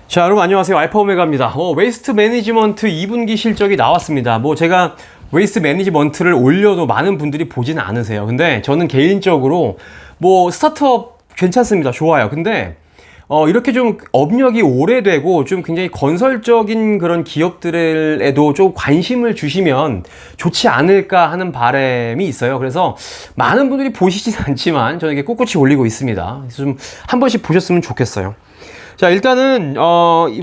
자, 여러분 안녕하세요. 알파 오메가입니다. 웨이스트 매니지먼트 2분기 실적이 나왔습니다. 제가 웨이스트 매니지먼트를 올려도 많은 분들이 보지는 않으세요. 근데 저는 개인적으로 스타트업 괜찮습니다. 좋아요. 근데 이렇게 좀 업력이 오래되고 좀 굉장히 건설적인 그런 기업들에도 좀 관심을 주시면 좋지 않을까 하는 바람이 있어요. 그래서 많은 분들이 보시진 않지만 저는 이게 꿋꿋이 올리고 있습니다. 그래서 좀 한 번씩 보셨으면 좋겠어요. 자, 일단은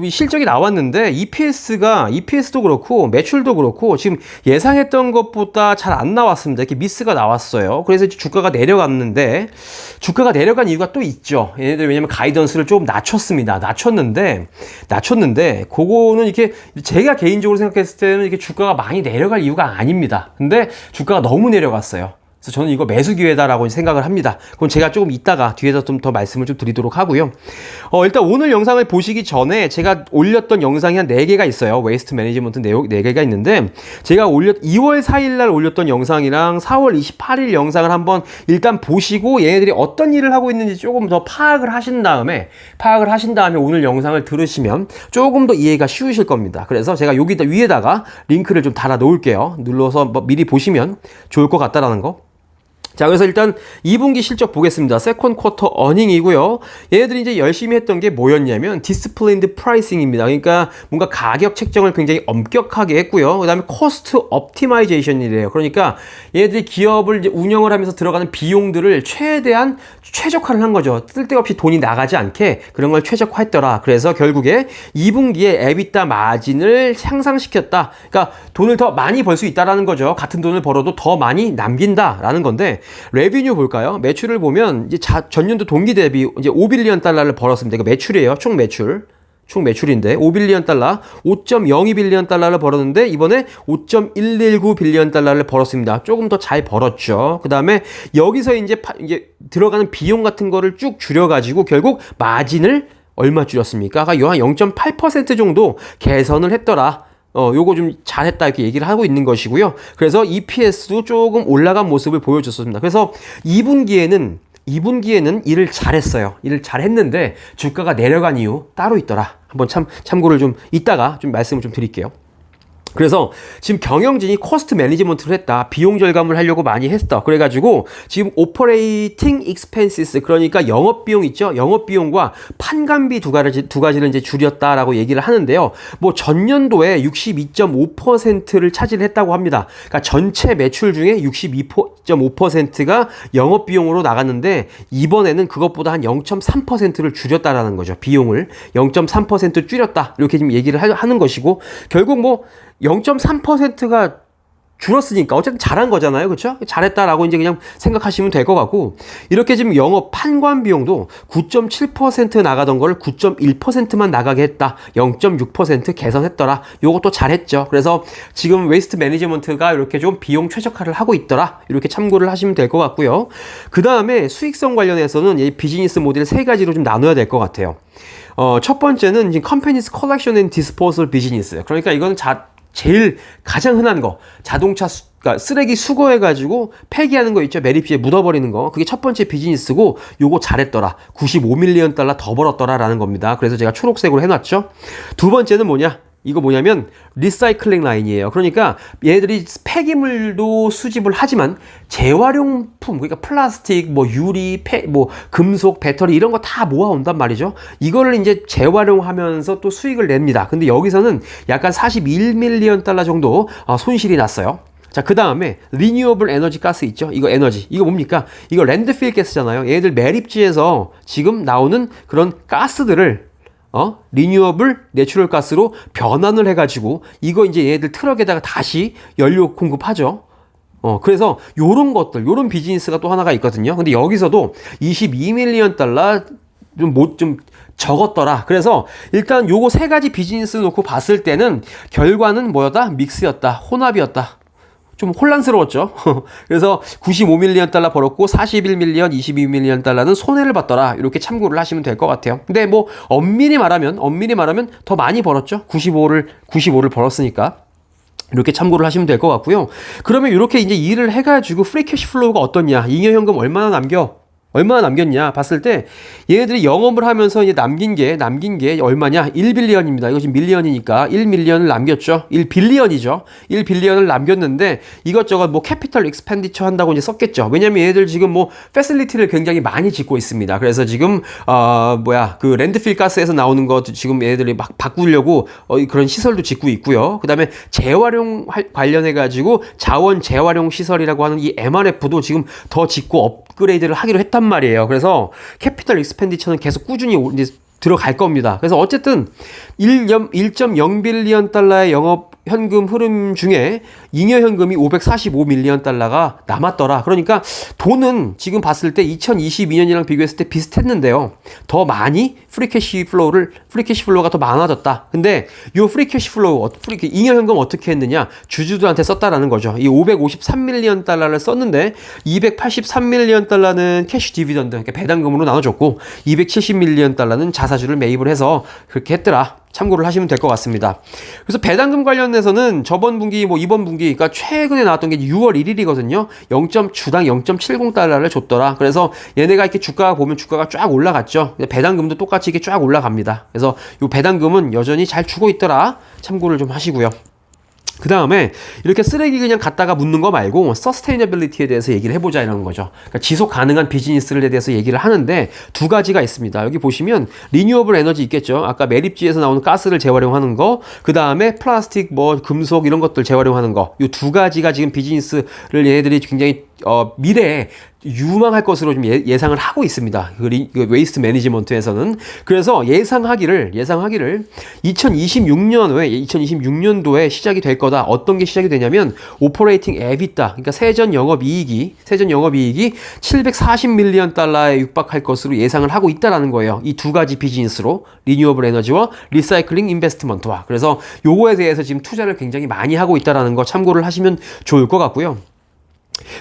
실적이 나왔는데 EPS도 그렇고 매출도 그렇고 지금 예상했던 것보다 잘 안 나왔습니다. 이렇게 미스가 나왔어요. 그래서 주가가 내려갔는데, 주가가 내려간 이유가 또 있죠. 얘네들 왜냐면 가이던스를 좀 낮췄는데 그거는 이렇게 제가 개인적으로 생각했을 때는 이렇게 주가가 많이 내려갈 이유가 아닙니다. 근데 주가가 너무 내려갔어요. 그래서 저는 이거 매수 기회다라고 생각을 합니다. 그럼 제가 조금 이따가 뒤에서 좀 더 말씀을 좀 드리도록 하고요. 일단 오늘 영상을 보시기 전에 제가 올렸던 영상이 한 4개가 있어요. 웨이스트 매니지먼트 4개가 있는데, 제가 2월 4일 날 올렸던 영상이랑 4월 28일 영상을 한번 일단 보시고 얘네들이 어떤 일을 하고 있는지 조금 더 파악을 하신 다음에 오늘 영상을 들으시면 조금 더 이해가 쉬우실 겁니다. 그래서 제가 여기다 위에다가 링크를 좀 달아 놓을게요. 눌러서 미리 보시면 좋을 것 같다라는 거. 자, 그래서 일단 2분기 실적 보겠습니다. 세컨 쿼터 어닝이고요. 얘네들이 이제 열심히 했던 게 뭐였냐면 디스플레인드 프라이싱입니다. 그러니까 뭔가 가격 책정을 굉장히 엄격하게 했고요. 그다음에 코스트 옵티마이제이션이래요. 그러니까 얘네들이 기업을 이제 운영을 하면서 들어가는 비용들을 최대한 최적화를 한 거죠. 쓸데없이 돈이 나가지 않게 그런 걸 최적화했더라. 그래서 결국에 2분기에 에비타 마진을 향상시켰다. 그러니까 돈을 더 많이 벌 수 있다라는 거죠. 같은 돈을 벌어도 더 많이 남긴다라는 건데, 레비뉴 볼까요? 매출을 보면 이제 전년도 동기 대비 이제 5빌리언 달러를 벌었습니다. 이거 매출이에요. 총 매출인데 5빌리언 달러, 5.02빌리언 달러를 벌었는데 이번에 5.119빌리언 달러를 벌었습니다. 조금 더 잘 벌었죠. 그다음에 여기서 이제 들어가는 비용 같은 거를 쭉 줄여 가지고 결국 마진을 얼마 줄였습니까? 한 0.8% 정도 개선을 했더라. 요거 좀 잘했다 이렇게 얘기를 하고 있는 것이고요. 그래서 EPS도 조금 올라간 모습을 보여줬습니다. 그래서 2분기에는 일을 잘했어요. 일을 잘했는데 주가가 내려간 이유 따로 있더라. 한번 참고를 좀 이따가 좀 말씀을 좀 드릴게요. 그래서 지금 경영진이 코스트 매니지먼트를 했다. 비용 절감을 하려고 많이 했다. 그래가지고 지금 오퍼레이팅 익스펜시스, 그러니까 영업비용 있죠? 영업비용과 판관비 두 가지를 이제 줄였다라고 얘기를 하는데요. 전년도에 62.5%를 차지했다고 합니다. 그러니까 전체 매출 중에 62.5%가 영업비용으로 나갔는데 이번에는 그것보다 한 0.3%를 줄였다라는 거죠. 비용을 0.3% 줄였다. 이렇게 지금 얘기를 하는 것이고, 결국 0.3%가 줄었으니까 어쨌든 잘한 거잖아요. 그렇죠? 잘했다라고 이제 그냥 생각하시면 될 것 같고, 이렇게 지금 영업 판관 비용도 9.7% 나가던 걸 9.1%만 나가게 했다. 0.6% 개선했더라. 요것도 잘했죠. 그래서 지금 웨이스트 매니지먼트가 이렇게 좀 비용 최적화를 하고 있더라. 이렇게 참고를 하시면 될 것 같고요. 그 다음에 수익성 관련해서는 이 비즈니스 모델 3가지로 좀 나눠야 될 것 같아요. 첫 번째는 지금 컴퍼니스 컬렉션 앤 디스포설 비즈니스. 그러니까 이건 제일 가장 흔한 거, 자동차 그러니까 쓰레기 수거해가지고 폐기하는 거 있죠. 매립지에 묻어버리는 거. 그게 첫 번째 비즈니스고, 요거 잘했더라. 95밀리언 달러 더 벌었더라 라는 겁니다. 그래서 제가 초록색으로 해놨죠. 두 번째는 이거 뭐냐면 리사이클링 라인이에요. 그러니까 얘네들이 폐기물도 수집을 하지만 재활용품, 그러니까 플라스틱, 유리, 금속, 배터리 이런 거 다 모아온단 말이죠. 이거를 이제 재활용하면서 또 수익을 냅니다. 근데 여기서는 약간 41밀리언 달러 정도 손실이 났어요. 자, 그 다음에 리뉴어블 에너지 가스 있죠? 이거 뭡니까? 이거 랜드필 가스잖아요. 얘들 매립지에서 지금 나오는 그런 가스들을 리뉴어블 내추럴 가스로 변환을 해가지고 이거 이제 얘들 트럭에다가 다시 연료 공급하죠. 그래서 요런 비즈니스가 또 하나가 있거든요. 근데 여기서도 22밀리언 달러 좀 적었더라. 그래서 일단 요거 3가지 비즈니스 놓고 봤을 때는 결과는 믹스였다. 혼합이었다. 좀 혼란스러웠죠. 그래서 95밀리언 달러 벌었고 41밀리언, 22밀리언 달러는 손해를 봤더라. 이렇게 참고를 하시면 될 것 같아요. 근데 엄밀히 말하면 더 많이 벌었죠. 95를 벌었으니까. 이렇게 참고를 하시면 될 것 같고요. 그러면 이렇게 이제 일을 해가지고 프리 캐시 플로우가 어떻냐? 잉여현금 얼마나 남겨? 얼마나 남겼냐 봤을 때 얘네들이 영업을 하면서 이제 남긴 게 얼마냐? 1빌리언입니다. 이거 지금 밀리언이니까 1밀리언을 남겼죠. 1빌리언이죠. 1빌리언을 남겼는데 이것저것 뭐 캐피털 익스펜디처 한다고 이제 썼겠죠. 왜냐면 얘네들 지금 뭐 패실리티를 굉장히 많이 짓고 있습니다. 그래서 지금 그 랜드필 가스에서 나오는 거 지금 얘네들이 막 바꾸려고 그런 시설도 짓고 있고요. 그다음에 재활용 관련해 가지고 자원 재활용 시설이라고 하는 이 MRF도 지금 더 짓고 업그레이드를 하기로 했단 말이에요. 그래서 캐피털 익스펜디처는 계속 꾸준히 이제 들어갈 겁니다. 그래서 어쨌든 1.0빌리언 달러의 영업 현금 흐름 중에 잉여 현금이 545밀리언 달러가 남았더라. 그러니까 돈은 지금 봤을 때 2022년이랑 비교했을 때 비슷했는데요. 더 많이 프리캐시 플로우가 더 많아졌다. 근데 이 프리캐시 플로우, 잉여 현금 어떻게 했느냐? 주주들한테 썼다라는 거죠. 이 553밀리언 달러를 썼는데 283밀리언 달러는 캐시 디비던드, 그러니까 배당금으로 나눠줬고 270밀리언 달러는 자사주를 매입을 해서 그렇게 했더라. 참고를 하시면 될 것 같습니다. 그래서 배당금 관련해서는 저번 분기, 뭐 이번 분기, 그러니까 최근에 나왔던 게 6월 1일이거든요. 주당 0.70달러를 줬더라. 그래서 얘네가 이렇게 주가가 보면 주가가 쫙 올라갔죠. 배당금도 똑같이 이렇게 쫙 올라갑니다. 그래서 이 배당금은 여전히 잘 주고 있더라. 참고를 좀 하시고요. 그 다음에 이렇게 쓰레기 그냥 갖다가 묻는 거 말고 서스테이너빌리티에 대해서 얘기를 해보자 이런 거죠. 그러니까 지속 가능한 비즈니스에 대해서 얘기를 하는데 두 가지가 있습니다. 여기 보시면 리뉴어블 에너지 있겠죠. 아까 매립지에서 나오는 가스를 재활용하는 거, 그 다음에 플라스틱, 뭐 금속 이런 것들 재활용하는 거, 이 두 가지가 지금 비즈니스를 얘네들이 굉장히 미래에 유망할 것으로 좀 예상을 하고 있습니다. 그 웨이스트 매니지먼트에서는. 그래서 예상하기를 2026년도에 시작이 될 거다. 어떤 게 시작이 되냐면 오퍼레이팅 에비타, 그러니까 세전 영업이익이 740밀리언 달러에 육박할 것으로 예상을 하고 있다라는 거예요. 이 두 가지 비즈니스로 리뉴어블 에너지와 리사이클링 인베스트먼트와. 그래서 요거에 대해서 지금 투자를 굉장히 많이 하고 있다라는 거 참고를 하시면 좋을 것 같고요.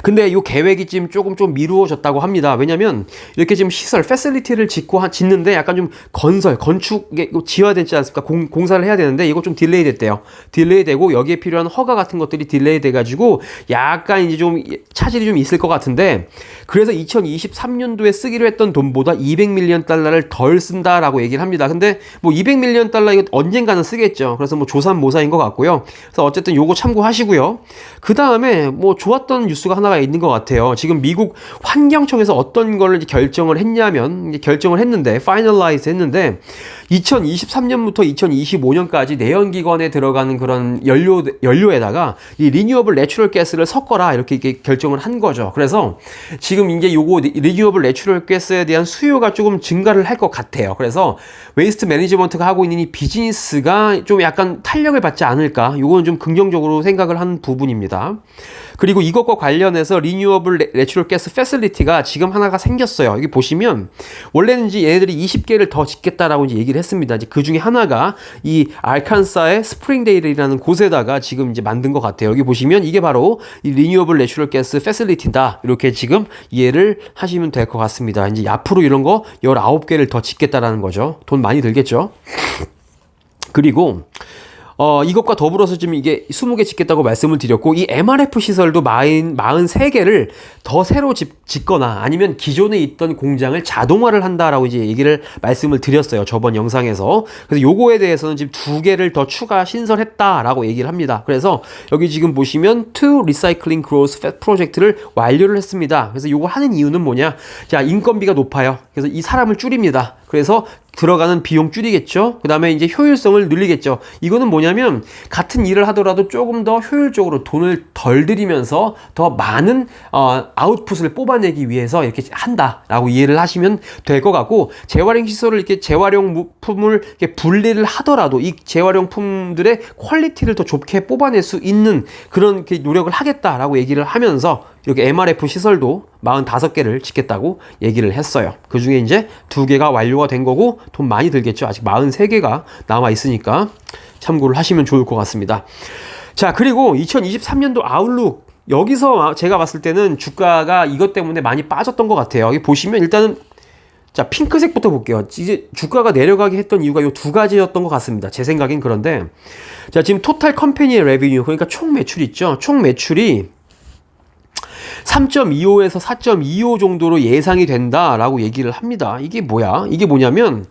근데 이 계획이 지금 조금 좀 미루어졌다고 합니다. 왜냐면 이렇게 지금 시설, 패실리티를 짓는데 약간 좀 건축에 지어야 되지 않습니까? 공사를 해야 되는데 이거 좀 딜레이 됐대요. 딜레이 되고 여기에 필요한 허가 같은 것들이 딜레이 돼가지고 약간 이제 좀 차질이 좀 있을 것 같은데, 그래서 2023년도에 쓰기로 했던 돈보다 200밀리언 달러를 덜 쓴다라고 얘기를 합니다. 근데 뭐 200밀리언 달러 이거 언젠가는 쓰겠죠. 그래서 뭐 조삼모사인 것 같고요. 그래서 어쨌든 요거 참고하시고요. 그 다음에 뭐 좋았던 뉴스가 하나가 있는 것 같아요. 지금 미국 환경청에서 어떤 걸 이제 결정을 했는데 파이널라이즈 했는데 2023년부터 2025년까지 내연기관에 들어가는 그런 연료에다가 이 리뉴어블 내추럴 가스를 섞어라 이렇게 결정을 한 거죠. 그래서 지금 이제 요거 리뉴어블 내추럴 가스에 대한 수요가 조금 증가를 할 것 같아요. 그래서 웨이스트 매니지먼트가 하고 있는 이 비즈니스가 좀 약간 탄력을 받지 않을까? 요거는 좀 긍정적으로 생각을 한 부분입니다. 그리고 이것과 관련해서 리뉴어블 내추럴 가스 패실리티가 지금 하나가 생겼어요. 여기 보시면 원래는 이제 얘네들이 20개를 더 짓겠다라고 이제 얘기를 했습니다. 이제 그 중에 하나가 이 알칸사의 스프링데일이라는 곳에다가 지금 이제 만든 것 같아요. 여기 보시면 이게 바로 이 리뉴어블 내추럴 가스 패실리티다. 이렇게 지금 이해를 하시면 될 것 같습니다. 이제 앞으로 이런 거 19개를 더 짓겠다라는 거죠. 돈 많이 들겠죠. 그리고 이것과 더불어서 지금 이게 20개 짓겠다고 말씀을 드렸고, 이 MRF 시설도 43개를 더 새로 짓거나 아니면 기존에 있던 공장을 자동화를 한다라고 이제 말씀을 드렸어요. 저번 영상에서. 그래서 요거에 대해서는 지금 2개를 더 추가 신설했다라고 얘기를 합니다. 그래서 여기 지금 보시면 To Recycling Growth 프로젝트를 완료를 했습니다. 그래서 요거 하는 이유는 뭐냐? 자, 인건비가 높아요. 그래서 이 사람을 줄입니다. 그래서 들어가는 비용 줄이겠죠. 그 다음에 이제 효율성을 늘리겠죠. 이거는 뭐냐면 같은 일을 하더라도 조금 더 효율적으로 돈을 덜 들이면서 더 많은 아웃풋을 뽑아내기 위해서 이렇게 한다라고 이해를 하시면 될 것 같고, 재활용 시설을 이렇게 재활용품을 이렇게 분리를 하더라도 이 재활용품들의 퀄리티를 더 좋게 뽑아낼 수 있는 그런 이렇게 노력을 하겠다라고 얘기를 하면서 이렇게 MRF 시설도 45개를 짓겠다고 얘기를 했어요. 그 중에 이제 2개가 완료가 된 거고 돈 많이 들겠죠. 아직 43개가 남아 있으니까 참고를 하시면 좋을 것 같습니다. 자, 그리고 2023년도 아웃룩, 여기서 제가 봤을 때는 주가가 이것 때문에 많이 빠졌던 것 같아요. 여기 보시면 일단은 자, 핑크색부터 볼게요. 이제 주가가 내려가게 했던 이유가 이 2가지였던 것 같습니다. 제 생각엔. 그런데 자, 지금 토탈 컴퍼니의 레비뉴, 그러니까 총 매출 있죠. 총 매출이 3.25에서 4.25 정도로 예상이 된다라고 얘기를 합니다. 이게 뭐야? 이게 뭐냐면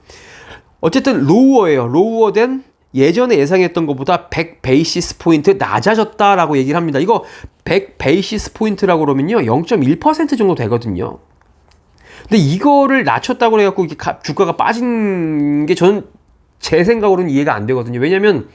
어쨌든 로우어예요. 로우어된 예전에 예상했던 것보다 100 베이시스 포인트 낮아졌다라고 얘기를 합니다. 이거 100 베이시스 포인트라고 그러면요 0.1% 정도 되거든요. 근데 이거를 낮췄다고 해갖고 주가가 빠진 게 저는 제 생각으로는 이해가 안 되거든요. 왜냐면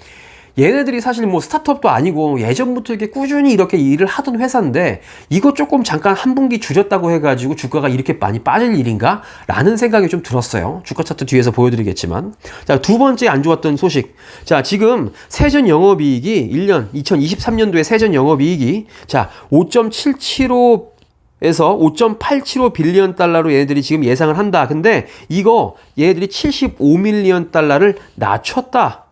얘네들이 사실 뭐 스타트업도 아니고 예전부터 이렇게 꾸준히 이렇게 일을 하던 회사인데 이거 조금 잠깐 한 분기 줄였다고 해가지고 주가가 이렇게 많이 빠질 일인가? 라는 생각이 좀 들었어요. 주가 차트 뒤에서 보여드리겠지만. 자, 두 번째 안 좋았던 소식. 자, 지금 세전 영업이익이 1년 2023년도에 세전 영업이익이 자 5.775 에서 5.875 빌리언 달러로 얘네들이 지금 예상을 한다. 근데 이거 얘네들이 75밀리언 달러를 낮췄다.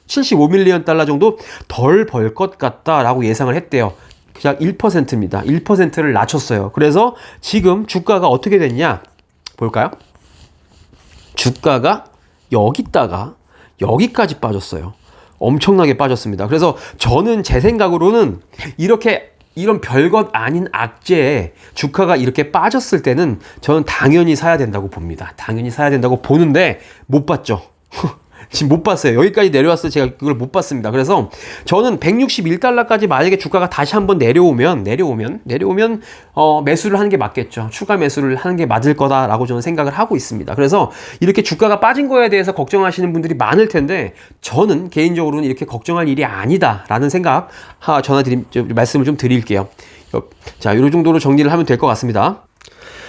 75밀리언 달러 정도 덜 벌 것 같다라고 예상을 했대요. 그냥 1%입니다. 1%를 낮췄어요. 그래서 지금 주가가 어떻게 됐냐? 볼까요? 주가가 여기다가 여기까지 빠졌어요. 엄청나게 빠졌습니다. 그래서 저는 제 생각으로는 이런 별것 아닌 악재에 주가가 이렇게 빠졌을 때는 저는 당연히 사야 된다고 봅니다. 당연히 사야 된다고 보는데 못 봤죠. 지금 못 봤어요. 여기까지 내려왔어요. 제가 그걸 못 봤습니다. 그래서 저는 161달러까지 만약에 주가가 다시 한번 내려오면 매수를 하는 게 맞겠죠. 추가 매수를 하는 게 맞을 거다라고 저는 생각을 하고 있습니다. 그래서 이렇게 주가가 빠진 거에 대해서 걱정하시는 분들이 많을 텐데 저는 개인적으로는 이렇게 걱정할 일이 아니다라는 생각 말씀을 좀 드릴게요. 자, 이 정도로 정리를 하면 될 것 같습니다.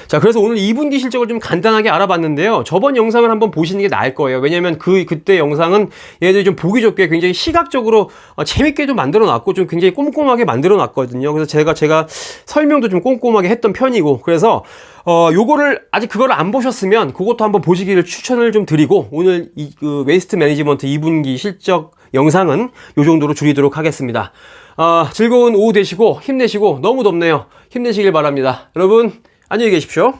자, 그래서 오늘 2분기 실적을 좀 간단하게 알아봤는데요. 저번 영상을 한번 보시는 게 나을 거예요. 왜냐면 그때 영상은 얘네들이 좀 보기 좋게 굉장히 시각적으로 재밌게 좀 만들어 놨고 좀 굉장히 꼼꼼하게 만들어 놨거든요. 그래서 제가 설명도 좀 꼼꼼하게 했던 편이고 그래서 요거를 아직 그걸 안 보셨으면 그것도 한번 보시기를 추천을 좀 드리고 오늘 그 웨이스트 매니지먼트 2분기 실적 영상은 요 정도로 줄이도록 하겠습니다. 즐거운 오후 되시고 힘내시고 너무 덥네요. 힘내시길 바랍니다. 여러분 안녕히 계십시오.